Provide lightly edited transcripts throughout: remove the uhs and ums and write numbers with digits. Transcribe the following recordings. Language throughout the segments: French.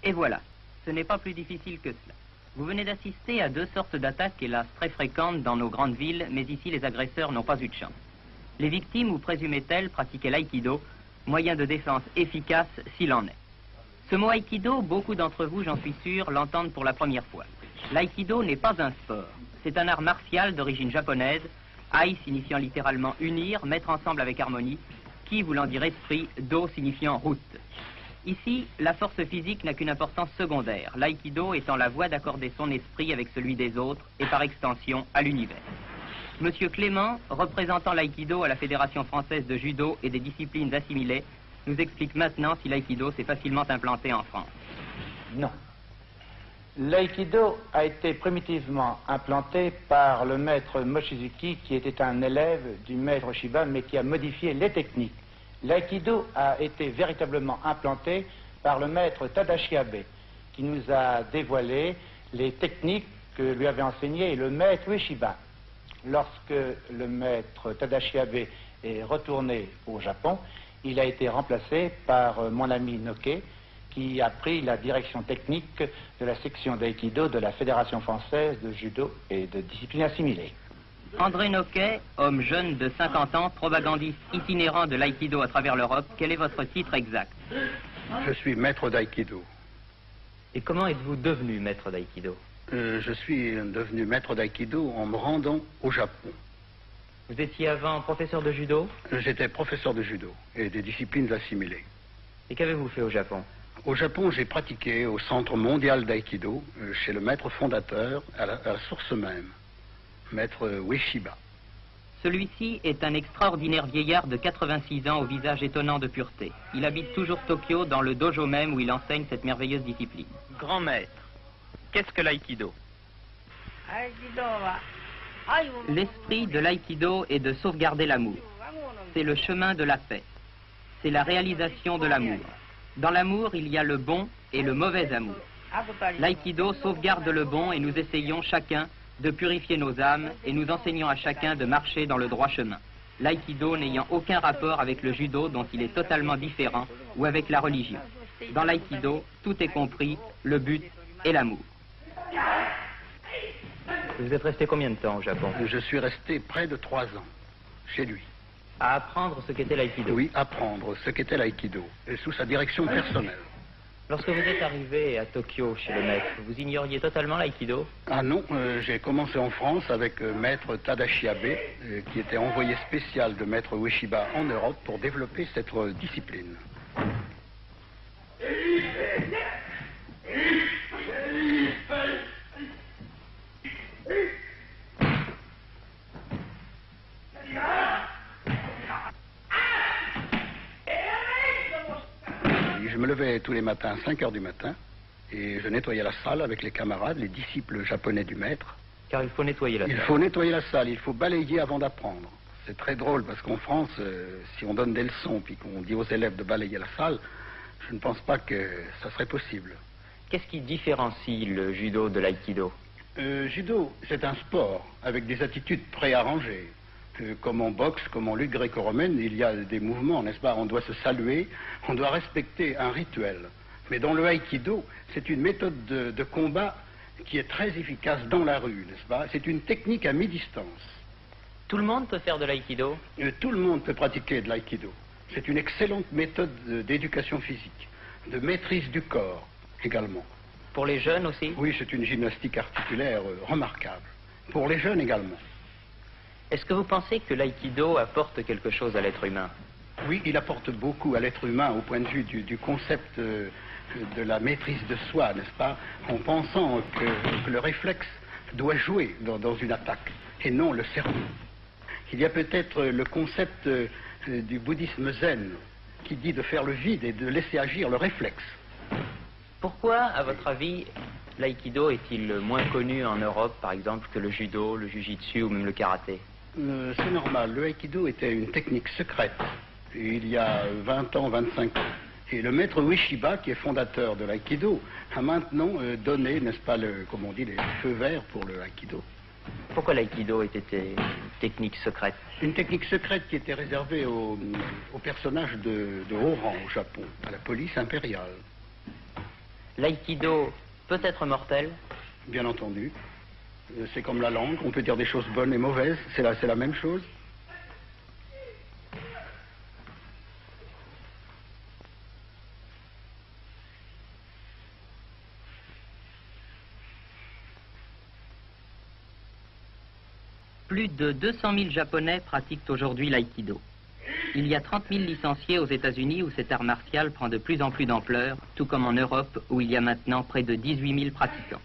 Et voilà, ce n'est pas plus difficile que cela. Vous venez d'assister à deux sortes d'attaques, hélas très fréquentes dans nos grandes villes, mais ici les agresseurs n'ont pas eu de chance. Les victimes, ou présumées-elles, pratiquaient l'aïkido, moyen de défense efficace s'il en est. Ce mot aïkido, beaucoup d'entre vous, j'en suis sûr, l'entendent pour la première fois. L'aïkido n'est pas un sport, c'est un art martial d'origine japonaise, aï signifiant littéralement unir, mettre ensemble avec harmonie, ki voulant dire esprit, do signifiant route. Ici, la force physique n'a qu'une importance secondaire, l'aïkido étant la voie d'accorder son esprit avec celui des autres et par extension à l'univers. Monsieur Clément, représentant l'aïkido à la Fédération française de judo et des disciplines assimilées, nous explique maintenant si l'aïkido s'est facilement implanté en France. Non. L'aïkido a été primitivement implanté par le maître Mochizuki, qui était un élève du maître Shiba, mais qui a modifié les techniques. L'aïkido a été véritablement implanté par le maître Tadashi Abe, qui nous a dévoilé les techniques que lui avait enseignées le maître Ueshiba. Lorsque le maître Tadashi Abe est retourné au Japon, il a été remplacé par mon ami Noke, qui a pris la direction technique de la section d'aïkido de la Fédération française de judo et de disciplines assimilées. André Noquet, homme jeune de 50 ans, propagandiste itinérant de l'aïkido à travers l'Europe, quel est votre titre exact? Je suis maître d'aïkido. Et comment êtes-vous devenu maître d'aïkido? Je suis devenu maître d'aïkido en me rendant au Japon. Vous étiez avant professeur de judo? J'étais professeur de judo et des disciplines assimilées. Et qu'avez-vous fait au Japon? Au Japon, j'ai pratiqué au Centre mondial d'aïkido, chez le maître fondateur, à la source même, maître Ueshiba. Celui-ci est un extraordinaire vieillard de 86 ans au visage étonnant de pureté. Il habite toujours Tokyo, dans le dojo même où il enseigne cette merveilleuse discipline. Grand maître, qu'est-ce que l'aïkido? L'esprit de l'aïkido est de sauvegarder l'amour. C'est le chemin de la paix. C'est la réalisation de l'amour. Dans l'amour, il y a le bon et le mauvais amour. L'aïkido sauvegarde le bon et nous essayons chacun de purifier nos âmes et nous enseignons à chacun de marcher dans le droit chemin. L'aïkido n'ayant aucun rapport avec le judo dont il est totalement différent ou avec la religion. Dans l'aïkido, tout est compris, le but et l'amour. Vous êtes resté combien de temps au Japon? Je suis resté près de 3 ans, chez lui. À apprendre ce qu'était l'aïkido? Oui, apprendre ce qu'était l'aïkido, et sous sa direction personnelle. Lorsque vous êtes arrivé à Tokyo chez le maître, vous ignoriez totalement l'aïkido? Ah non, j'ai commencé en France avec maître Tadashi Abe, qui était envoyé spécial de maître Ueshiba en Europe pour développer cette discipline. Je me levais tous les matins à 5 heures du matin et je nettoyais la salle avec les camarades, les disciples japonais du maître. Car il faut nettoyer la salle. Il faut nettoyer la salle, il faut balayer avant d'apprendre. C'est très drôle parce qu'en France, si on donne des leçons puis qu'on dit aux élèves de balayer la salle, je ne pense pas que ça serait possible. Qu'est-ce qui différencie le judo de l'aïkido? Judo, c'est un sport avec des attitudes préarrangées. Comme en boxe, comme en lutte gréco-romaine, il y a des mouvements, n'est-ce pas? On doit se saluer, on doit respecter un rituel. Mais dans le haïkido, c'est une méthode de combat qui est très efficace dans la rue, n'est-ce pas? C'est une technique à mi-distance. Tout le monde peut faire de l'aïkido? Tout le monde peut pratiquer de l'aïkido. C'est une excellente méthode d'éducation physique, de maîtrise du corps également. Pour les jeunes aussi? Oui, c'est une gymnastique articulaire remarquable. Pour les jeunes également. Est-ce que vous pensez que l'aïkido apporte quelque chose à l'être humain? Oui, il apporte beaucoup à l'être humain au point de vue du concept de la maîtrise de soi, n'est-ce pas? En pensant que le réflexe doit jouer dans une attaque et non le cerveau. Il y a peut-être le concept du bouddhisme zen qui dit de faire le vide et de laisser agir le réflexe. Pourquoi, à votre avis, l'aïkido est-il moins connu en Europe, par exemple, que le judo, le jujitsu ou même le karaté? C'est normal. Le haïkido était une technique secrète il y a 20 ans, 25 ans. Et le maître Ueshiba, qui est fondateur de l'aïkido, a maintenant donné, n'est-ce pas, comme on dit, les feux verts pour le haïkido. Pourquoi l'aïkido était une technique secrète? Une technique secrète qui était réservée aux personnages de haut rang au Japon, à la police impériale. L'aïkido peut être mortel? Bien entendu. C'est comme la langue, on peut dire des choses bonnes et mauvaises, c'est la même chose. Plus de 200 000 Japonais pratiquent aujourd'hui l'aïkido. Il y a 30 000 licenciés aux États-Unis où cet art martial prend de plus en plus d'ampleur, tout comme en Europe où il y a maintenant près de 18 000 pratiquants.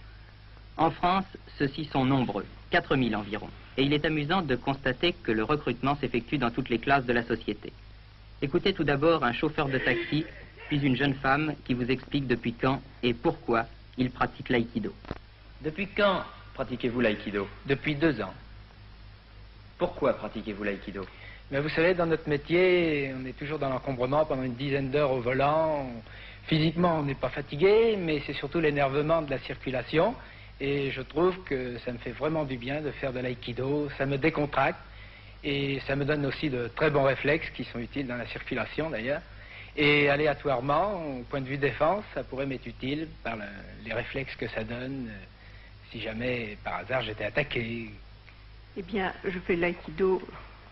En France, ceux-ci sont nombreux, 4 000 environ, et il est amusant de constater que le recrutement s'effectue dans toutes les classes de la société. Écoutez tout d'abord un chauffeur de taxi, puis une jeune femme qui vous explique depuis quand et pourquoi il pratique l'aïkido. Depuis quand pratiquez-vous l'aïkido? Depuis 2 ans. Pourquoi pratiquez-vous l'aïkido? Mais vous savez, dans notre métier, on est toujours dans l'encombrement pendant une dizaine d'heures au volant. Physiquement, on n'est pas fatigué, mais c'est surtout l'énervement de la circulation. Et je trouve que ça me fait vraiment du bien de faire de l'aïkido. Ça me décontracte et ça me donne aussi de très bons réflexes qui sont utiles dans la circulation d'ailleurs. Et aléatoirement, au point de vue défense, ça pourrait m'être utile par les réflexes que ça donne si jamais par hasard j'étais attaqué. Eh bien, je fais de l'aïkido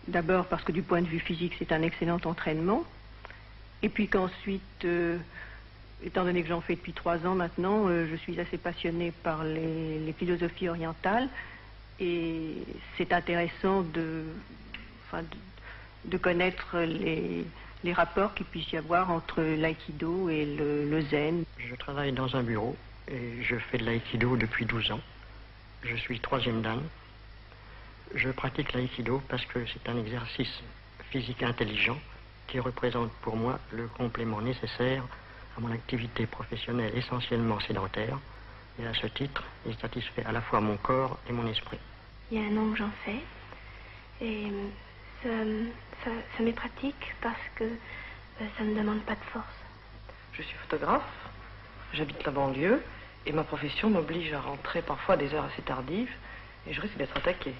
d'abord parce que du point de vue physique, c'est un excellent entraînement. Et puis qu'ensuite, étant donné que j'en fais depuis 3 ans maintenant, je suis assez passionnée par les philosophies orientales. Et c'est intéressant de connaître les rapports qu'il puisse y avoir entre l'aïkido et le zen. Je travaille dans un bureau et je fais de l'aïkido depuis 12 ans. Je suis 3e dan. Je pratique l'aïkido parce que c'est un exercice physique intelligent qui représente pour moi le complément nécessaire à mon activité professionnelle essentiellement sédentaire. Et à ce titre, il satisfait à la fois mon corps et mon esprit. Il y a 1 an que j'en fais et ça m'est pratique parce que ça ne demande pas de force. Je suis photographe, j'habite la banlieue et ma profession m'oblige à rentrer parfois à des heures assez tardives et je risque d'être attaqué.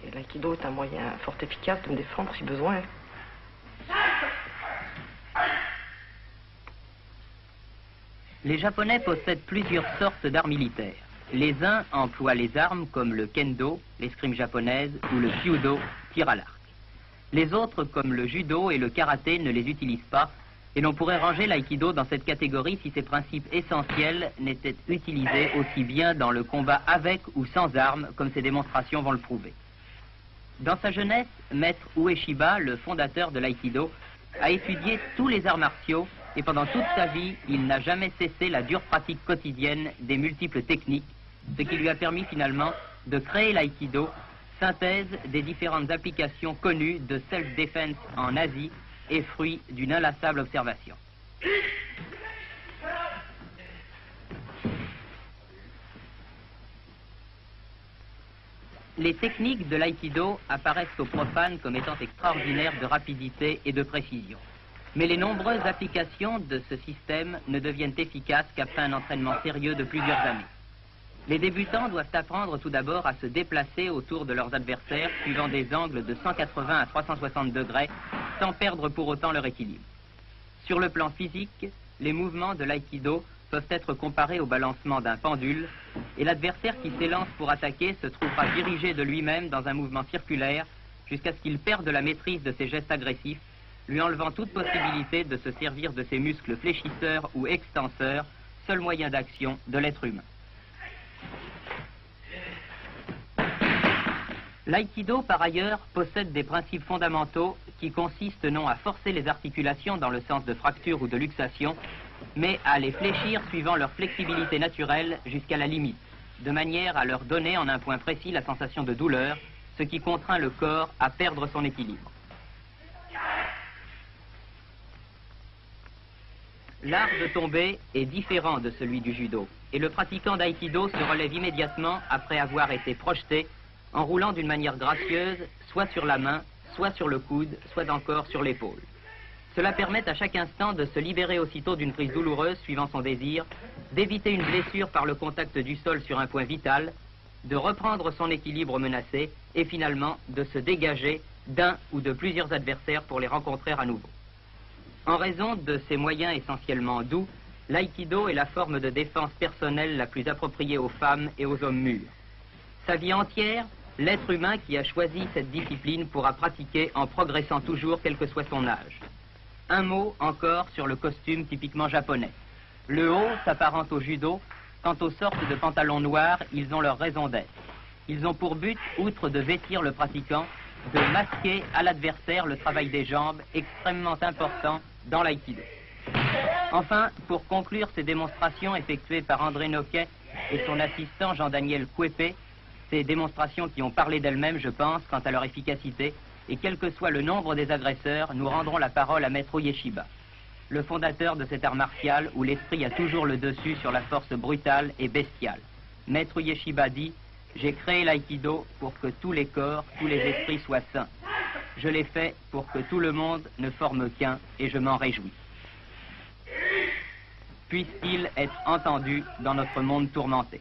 Et l'aïkido est un moyen fort efficace de me défendre si besoin. Les Japonais possèdent plusieurs sortes d'arts militaires. Les uns emploient les armes comme le kendo, l'escrime japonaise, ou le kyudo, tir à l'arc. Les autres, comme le judo et le karaté, ne les utilisent pas, et l'on pourrait ranger l'aïkido dans cette catégorie si ses principes essentiels n'étaient utilisés aussi bien dans le combat avec ou sans armes, comme ces démonstrations vont le prouver. Dans sa jeunesse, Maître Ueshiba, le fondateur de l'aïkido, a étudié tous les arts martiaux et pendant toute sa vie, il n'a jamais cessé la dure pratique quotidienne des multiples techniques, ce qui lui a permis finalement de créer l'aïkido, synthèse des différentes applications connues de self-defense en Asie et fruit d'une inlassable observation. Les techniques de l'aïkido apparaissent aux profanes comme étant extraordinaires de rapidité et de précision. Mais les nombreuses applications de ce système ne deviennent efficaces qu'après un entraînement sérieux de plusieurs années. Les débutants doivent apprendre tout d'abord à se déplacer autour de leurs adversaires suivant des angles de 180 à 360 degrés sans perdre pour autant leur équilibre. Sur le plan physique, les mouvements de l'aïkido peuvent être comparés au balancement d'un pendule et l'adversaire qui s'élance pour attaquer se trouvera dirigé de lui-même dans un mouvement circulaire jusqu'à ce qu'il perde la maîtrise de ses gestes agressifs, lui enlevant toute possibilité de se servir de ses muscles fléchisseurs ou extenseurs, seul moyen d'action de l'être humain. L'aïkido, par ailleurs, possède des principes fondamentaux qui consistent non à forcer les articulations dans le sens de fracture ou de luxation, mais à les fléchir suivant leur flexibilité naturelle jusqu'à la limite, de manière à leur donner en un point précis la sensation de douleur, ce qui contraint le corps à perdre son équilibre. L'art de tomber est différent de celui du judo, et le pratiquant d'aïkido se relève immédiatement après avoir été projeté en roulant d'une manière gracieuse, soit sur la main, soit sur le coude, soit encore sur l'épaule. Cela permet à chaque instant de se libérer aussitôt d'une prise douloureuse suivant son désir, d'éviter une blessure par le contact du sol sur un point vital, de reprendre son équilibre menacé et finalement de se dégager d'un ou de plusieurs adversaires pour les rencontrer à nouveau. En raison de ces moyens essentiellement doux, L'aïkido est la forme de défense personnelle la plus appropriée aux femmes et aux hommes mûrs. Sa vie entière, l'être humain qui a choisi cette discipline pourra pratiquer en progressant toujours quel que soit son âge. Un mot encore sur le costume typiquement japonais. Le haut s'apparente au judo. Quant aux sortes de pantalons noirs, ils ont leur raison d'être. Ils ont pour but, outre de vêtir le pratiquant, de masquer à l'adversaire le travail des jambes, extrêmement important dans l'aïkido. Enfin, pour conclure ces démonstrations effectuées par André Noquet et son assistant Jean-Daniel Couépé, ces démonstrations qui ont parlé d'elles-mêmes, je pense, quant à leur efficacité, et quel que soit le nombre des agresseurs, nous rendrons la parole à Maître Ueshiba, le fondateur de cet art martial où l'esprit a toujours le dessus sur la force brutale et bestiale. Maître Ueshiba dit « J'ai créé l'aïkido pour que tous les corps, tous les esprits soient sains. Je l'ai fait pour que tout le monde ne forme qu'un et je m'en réjouis. Puisse-t-il être entendu dans notre monde tourmenté. »